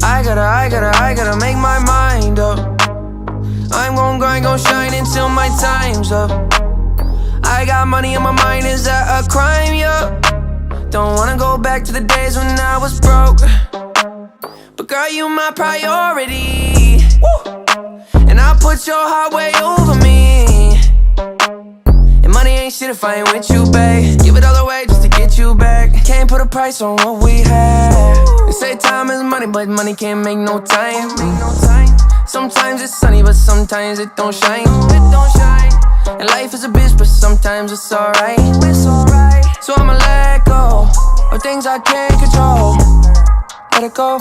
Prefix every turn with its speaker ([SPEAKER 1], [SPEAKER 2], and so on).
[SPEAKER 1] I gotta make my mind up. I'm gon' grind, gon' shine until my time's up. I got money on my mind, is that a crime? Yeah. Don't wanna go back to the days when I was broke, but girl, you my priority. Woo! And I put your heart way over me. And money ain't shit if I ain't with you, babe. Give it all away just to get you back. Can't put a price on what we had. They say time is money, but money can't make no time. Sometimes it's sunny, but sometimes it don't shine. And life is a bitch, but sometimes it's alright. So I'ma let go of things I can't control. Let it go.